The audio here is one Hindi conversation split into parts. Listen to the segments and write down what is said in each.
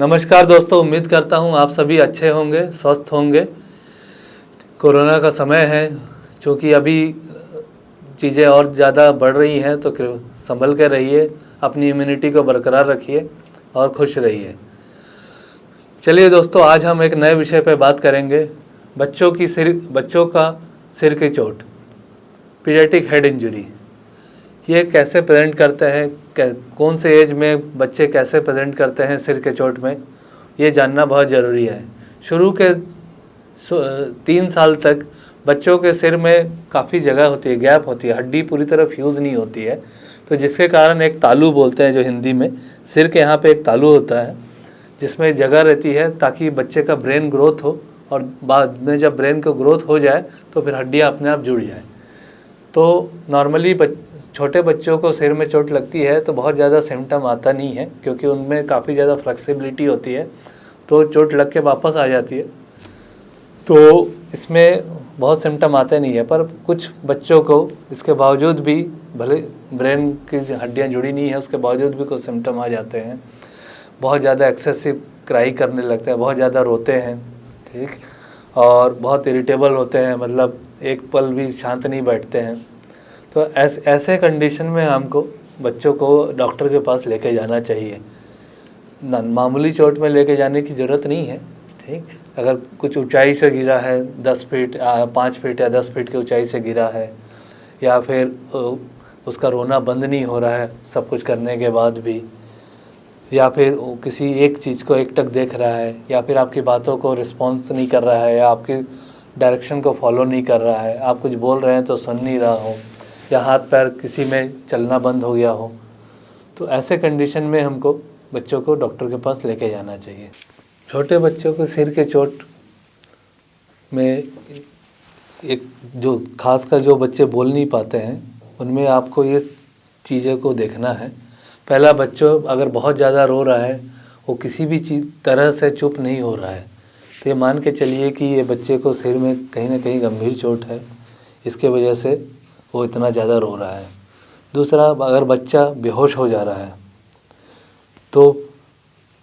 नमस्कार दोस्तों, उम्मीद करता हूँ आप सभी अच्छे होंगे, स्वस्थ होंगे। कोरोना का समय है, क्योंकि अभी चीज़ें और ज़्यादा बढ़ रही हैं, तो संभल के रहिए, अपनी इम्यूनिटी को बरकरार रखिए और खुश रहिए। चलिए दोस्तों, आज हम एक नए विषय पर बात करेंगे। बच्चों का सिर की चोट, पीडियाट्रिक हेड इंजरी, ये कैसे प्रेजेंट करते हैं, कौन से एज में बच्चे कैसे प्रेजेंट करते हैं सिर के चोट में, ये जानना बहुत ज़रूरी है। शुरू के 3 साल तक बच्चों के सिर में काफ़ी जगह होती है, गैप होती है, हड्डी पूरी तरह फ्यूज़ नहीं होती है, तो जिसके कारण एक तालू बोलते हैं जो हिंदी में, सिर के यहाँ पे एक तालू होता है जिसमें जगह रहती है ताकि बच्चे का ब्रेन ग्रोथ हो, और बाद में जब ब्रेन को ग्रोथ हो जाए तो फिर हड्डियाँ अपने आप जुड़ जाए। तो नॉर्मली छोटे बच्चों को सिर में चोट लगती है तो बहुत ज़्यादा सिम्टम आता नहीं है, क्योंकि उनमें काफ़ी ज़्यादा फ्लेक्सिबिलिटी होती है, तो चोट लग के वापस आ जाती है, तो इसमें बहुत सिम्टम आते नहीं है। पर कुछ बच्चों को इसके बावजूद भी, भले ब्रेन की हड्डियाँ जुड़ी नहीं है उसके बावजूद भी कुछ सिम्टम आ जाते हैं। बहुत ज़्यादा एक्सेसिव क्राई करने लगते हैं, बहुत ज़्यादा रोते हैं, ठीक, और बहुत इरिटेबल होते हैं, मतलब एक पल भी शांत नहीं बैठते हैं। तो ऐसे कंडीशन में हमको बच्चों को डॉक्टर के पास लेके जाना चाहिए। मामूली चोट में लेके जाने की ज़रूरत नहीं है, ठीक। अगर कुछ ऊंचाई से गिरा है, 10 फीट 5 फीट या 10 फीट की ऊंचाई से गिरा है, या फिर उसका रोना बंद नहीं हो रहा है सब कुछ करने के बाद भी, या फिर किसी एक चीज़ को एकटक देख रहा है, या फिर आपकी बातों को रिस्पॉन्स नहीं कर रहा है, या आपकी डायरेक्शन को फॉलो नहीं कर रहा है, आप कुछ बोल रहे हैं तो सुन नहीं रहा हो, या हाथ पैर किसी में चलना बंद हो गया हो, तो ऐसे कंडीशन में हमको बच्चों को डॉक्टर के पास लेके जाना चाहिए। छोटे बच्चों को सिर के चोट में एक जो खासकर जो बच्चे बोल नहीं पाते हैं, उनमें आपको ये चीज़ों को देखना है। पहला, बच्चों अगर बहुत ज़्यादा रो रहा है, वो किसी भी तरह से चुप नहीं हो रहा है, तो ये मान के चलिए कि ये बच्चे को सिर में कहीं ना कहीं गंभीर चोट है, इसके वजह से वो इतना ज़्यादा रो रहा है। दूसरा, अगर बच्चा बेहोश हो जा रहा है तो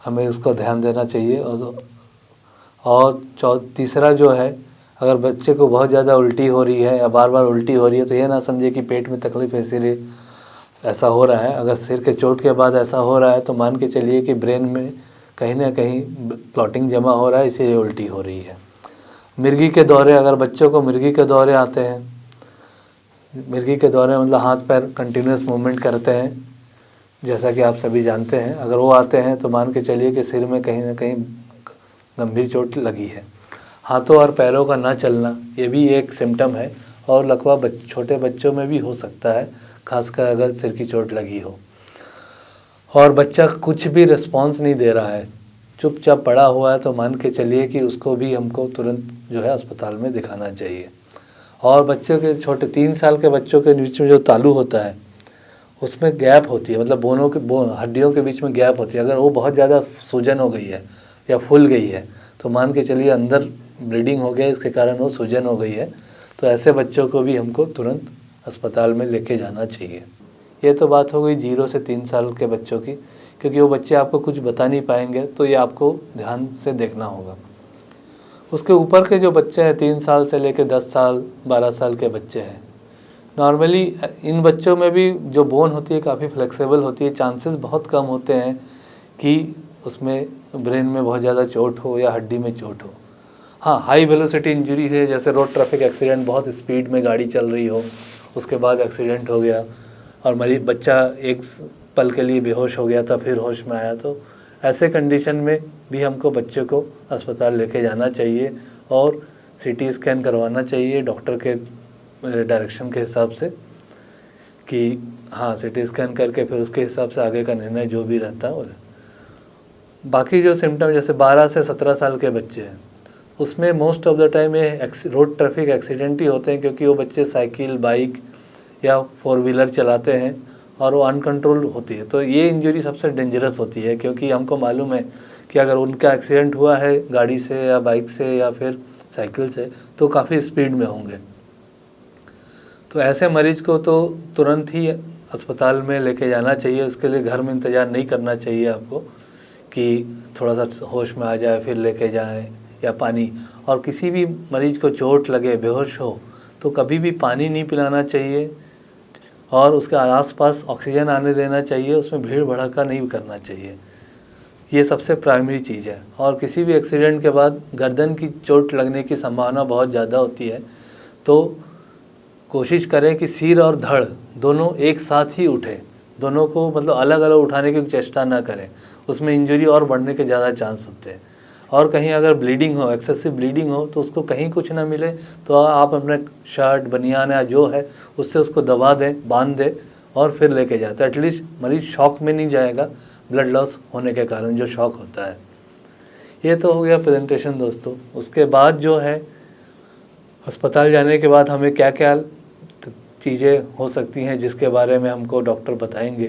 हमें उसका ध्यान देना चाहिए। और तीसरा जो है, अगर बच्चे को बहुत ज़्यादा उल्टी हो रही है या बार बार उल्टी हो रही है, तो ये ना समझे कि पेट में तकलीफ़ इसीलिए ऐसा हो रहा है। अगर सिर के चोट के बाद ऐसा हो रहा है तो मान के चलिए कि ब्रेन में कहीं ना कहीं क्लॉटिंग जमा हो रहा है, इसीलिए उल्टी हो रही है। मिर्गी के दौरे, अगर बच्चों को मिर्गी के दौरे आते हैं, मिर्गी के दौरे मतलब हाथ पैर कंटिन्यूस मूवमेंट करते हैं, जैसा कि आप सभी जानते हैं, अगर वो आते हैं तो मान के चलिए कि सिर में कहीं ना कहीं गंभीर चोट लगी है। हाथों और पैरों का ना चलना, ये भी एक सिम्टम है, और लकवा छोटे बच्चों में भी हो सकता है, खासकर अगर सिर की चोट लगी हो। और बच्चा कुछ भी रिस्पॉन्स नहीं दे रहा है, चुपचाप पड़ा हुआ है, तो मान के चलिए कि उसको भी हमको तुरंत जो है अस्पताल में दिखाना चाहिए। और बच्चों के छोटे 3 साल के बच्चों के बीच में जो तालू होता है उसमें गैप होती है, मतलब हड्डियों के बीच में गैप होती है। अगर वो बहुत ज़्यादा सूजन हो गई है या फूल गई है तो मान के चलिए अंदर ब्लीडिंग हो गया, इसके कारण वो सूजन हो गई है, तो ऐसे बच्चों को भी हमको तुरंत अस्पताल में लेके जाना चाहिए। ये तो बात हो गई 0 से 3 साल के बच्चों की, क्योंकि वो बच्चे आपको कुछ बता नहीं पाएंगे, तो ये आपको ध्यान से देखना होगा। उसके ऊपर के जो बच्चे हैं, 3 साल से लेकर 10 साल 12 साल के बच्चे हैं, नॉर्मली इन बच्चों में भी जो बोन होती है काफ़ी फ्लेक्सिबल होती है, चांसेस बहुत कम होते हैं कि उसमें ब्रेन में बहुत ज़्यादा चोट हो या हड्डी में चोट हो। हाँ, हाई वेलोसिटी इंजरी है, जैसे रोड ट्रैफिक एक्सीडेंट, बहुत स्पीड में गाड़ी चल रही हो, उसके बाद एक्सीडेंट हो गया और बच्चा एक पल के लिए बेहोश हो गया था, फिर होश में आया, तो ऐसे कंडीशन में भी हमको बच्चे को अस्पताल लेके जाना चाहिए और CT स्कैन करवाना चाहिए डॉक्टर के डायरेक्शन के हिसाब से, कि हाँ CT स्कैन करके फिर उसके हिसाब से आगे का निर्णय जो भी रहता है। बाकी जो सिम्टम, जैसे 12 से 17 साल के बच्चे हैं, उसमें मोस्ट ऑफ द टाइम ये रोड ट्रैफिक एक्सीडेंट ही होते हैं, क्योंकि वो बच्चे साइकिल, बाइक या 4 व्हीलर चलाते हैं और वो अनकंट्रोल होती है। तो ये इंजरी सबसे डेंजरस होती है, क्योंकि हमको मालूम है कि अगर उनका एक्सीडेंट हुआ है गाड़ी से या बाइक से या फिर साइकिल से, तो काफ़ी स्पीड में होंगे। तो ऐसे मरीज़ को तो तुरंत ही अस्पताल में लेके जाना चाहिए, उसके लिए घर में इंतज़ार नहीं करना चाहिए आपको, कि थोड़ा सा होश में आ जाए फिर लेके जाएं, या पानी। और किसी भी मरीज़ को चोट लगे, बेहोश हो, तो कभी भी पानी नहीं पिलाना चाहिए और उसके आसपास ऑक्सीजन आने देना चाहिए, उसमें भीड़ भड़का नहीं करना चाहिए। ये सबसे प्राइमरी चीज़ है। और किसी भी एक्सीडेंट के बाद गर्दन की चोट लगने की संभावना बहुत ज़्यादा होती है, तो कोशिश करें कि सिर और धड़ दोनों एक साथ ही उठे, दोनों को मतलब अलग अलग उठाने की चेष्टा ना करें, उसमें इंजरी और बढ़ने के ज़्यादा चांस होते हैं। और कहीं अगर ब्लीडिंग हो, एक्सेसिव ब्लीडिंग हो, तो उसको कहीं कुछ ना मिले तो आप अपने शर्ट, बनियान या जो है उससे उसको दबा दें, बांध दें और फिर लेके जाए, तो एटलीस्ट मरीज़ शॉक में नहीं जाएगा ब्लड लॉस होने के कारण जो शॉक होता है। ये तो हो गया प्रेजेंटेशन दोस्तों। उसके बाद जो है अस्पताल जाने के बाद हमें क्या क्या चीज़ें हो सकती हैं जिसके बारे में हमको डॉक्टर बताएंगे।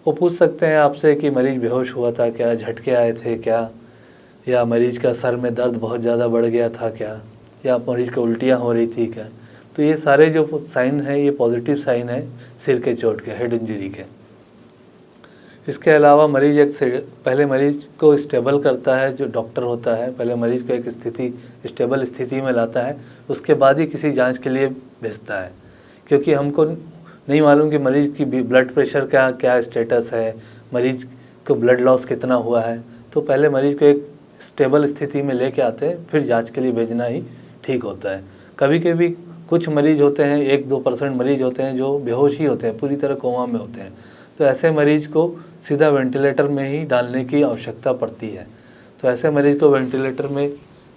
वो पूछ सकते हैं आपसे कि मरीज़ बेहोश हुआ था क्या, झटके आए थे क्या, या मरीज़ का सर में दर्द बहुत ज़्यादा बढ़ गया था क्या, या मरीज़ को उल्टियाँ हो रही थी क्या। तो ये सारे जो साइन हैं ये पॉजिटिव साइन है सिर के चोट के, हेड इंजरी के। इसके अलावा मरीज़ पहले मरीज़ को स्टेबल करता है, जो डॉक्टर होता है पहले मरीज़ को एक स्टेबल स्थिति में लाता है, उसके बाद ही किसी जांच के लिए भेजता है। क्योंकि हमको नहीं मालूम कि मरीज़ की ब्लड प्रेशर का क्या स्टेटस है, मरीज़ को ब्लड लॉस कितना हुआ है, तो पहले मरीज़ को एक स्टेबल स्थिति में लेके आते हैं, फिर जांच के लिए भेजना ही ठीक होता है। कभी कभी कुछ मरीज़ होते हैं, 1-2% मरीज़ होते हैं जो बेहोश ही होते हैं, पूरी तरह कोमा में होते हैं, तो ऐसे मरीज़ को सीधा वेंटिलेटर में ही डालने की आवश्यकता पड़ती है। तो ऐसे मरीज़ को वेंटिलेटर में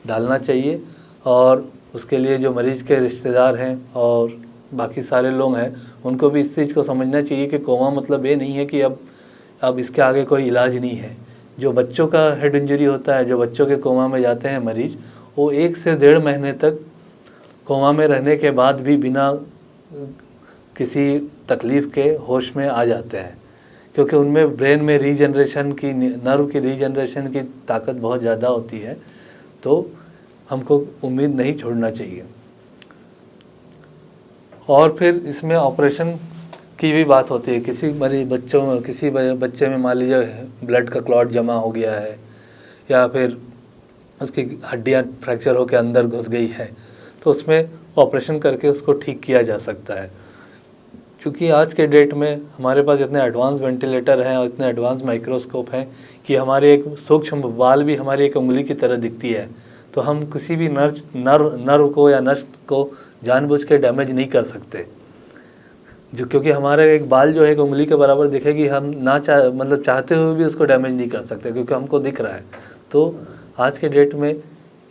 डालना चाहिए। और उसके लिए जो मरीज़ के रिश्तेदार हैं और बाकी सारे लोग हैं, उनको भी इस चीज़ को समझना चाहिए कि कोमा मतलब ये नहीं है कि अब इसके आगे कोई इलाज नहीं है। जो बच्चों का हेड इंजरी होता है, जो बच्चों के कोमा में जाते हैं मरीज़, वो 1 से 1.5 महीने तक कोमा में रहने के बाद भी बिना किसी तकलीफ़ के होश में आ जाते हैं, क्योंकि उनमें ब्रेन में रीजनरेशन की, नर्व की रीजनरेशन की ताकत बहुत ज़्यादा होती है। तो हमको उम्मीद नहीं छोड़ना चाहिए। और फिर इसमें ऑपरेशन की भी बात होती है। किसी बच्चे में मान लीजिए ब्लड का क्लॉट जमा हो गया है, या फिर उसकी हड्डियां फ्रैक्चर होकर अंदर घुस गई है, तो उसमें ऑपरेशन करके उसको ठीक किया जा सकता है। क्योंकि आज के डेट में हमारे पास इतने एडवांस वेंटिलेटर हैं और इतने एडवांस माइक्रोस्कोप हैं कि हमारे एक सूक्ष्म बाल भी हमारी एक उंगली की तरह दिखती है। तो हम किसी भी नर्व को या नस को जानबूझ के डैमेज नहीं कर सकते, जो क्योंकि हमारा एक बाल जो है एक उंगली के बराबर दिखेगी, हम मतलब चाहते हुए भी उसको डैमेज नहीं कर सकते क्योंकि हमको दिख रहा है। तो आज के डेट में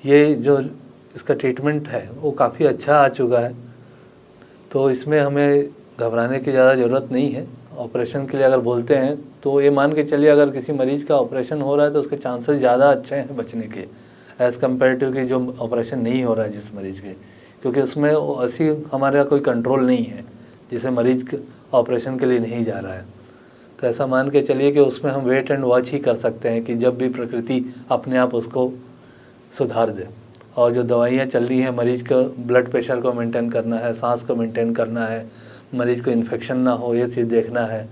ये जो इसका ट्रीटमेंट है वो काफ़ी अच्छा आ चुका है, तो इसमें हमें घबराने की ज़्यादा ज़रूरत नहीं है। ऑपरेशन के लिए अगर बोलते हैं तो ये मान के चलिए अगर किसी मरीज़ का ऑपरेशन हो रहा है तो उसके चांसेस ज़्यादा अच्छे हैं बचने के, एज़ कम्पेरेटिव कि जो ऑपरेशन नहीं हो रहा है जिस मरीज़ के, क्योंकि उसमें ऐसी हमारा कोई कंट्रोल नहीं है जिसे मरीज़ ऑपरेशन के लिए नहीं जा रहा है। तो ऐसा मान के चलिए कि उसमें हम वेट एंड वॉच ही कर सकते हैं कि जब भी प्रकृति अपने आप उसको सुधार दे। और जो दवाइयाँ चल रही हैं, मरीज़ का ब्लड प्रेशर को मेंटेन करना है, सांस को मेंटेन करना है, मरीज़ को इन्फेक्शन ना हो ये चीज़ देखना है।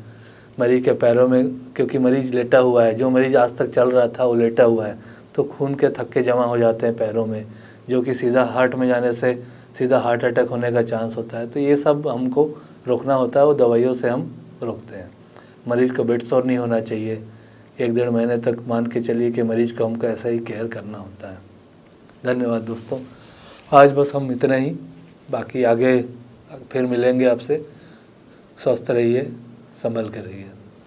मरीज़ के पैरों में, क्योंकि मरीज़ लेटा हुआ है, जो मरीज़ आज तक चल रहा था वो लेटा हुआ है, तो खून के थक्के जमा हो जाते हैं पैरों में, जो कि सीधा हार्ट में जाने से सीधा हार्ट अटैक होने का चांस होता है। तो ये सब हमको रोकना होता है, वो दवाइयों से हम रोकते हैं। मरीज़ को बेड सोर नहीं होना चाहिए। 1-1.5 महीने तक मान के चलिए कि मरीज़ को हमको ऐसा ही केयर करना होता है। धन्यवाद दोस्तों, आज बस हम इतना ही, बाकी आगे फिर मिलेंगे आपसे। स्वस्थ रहिए, संभल कर रहिए।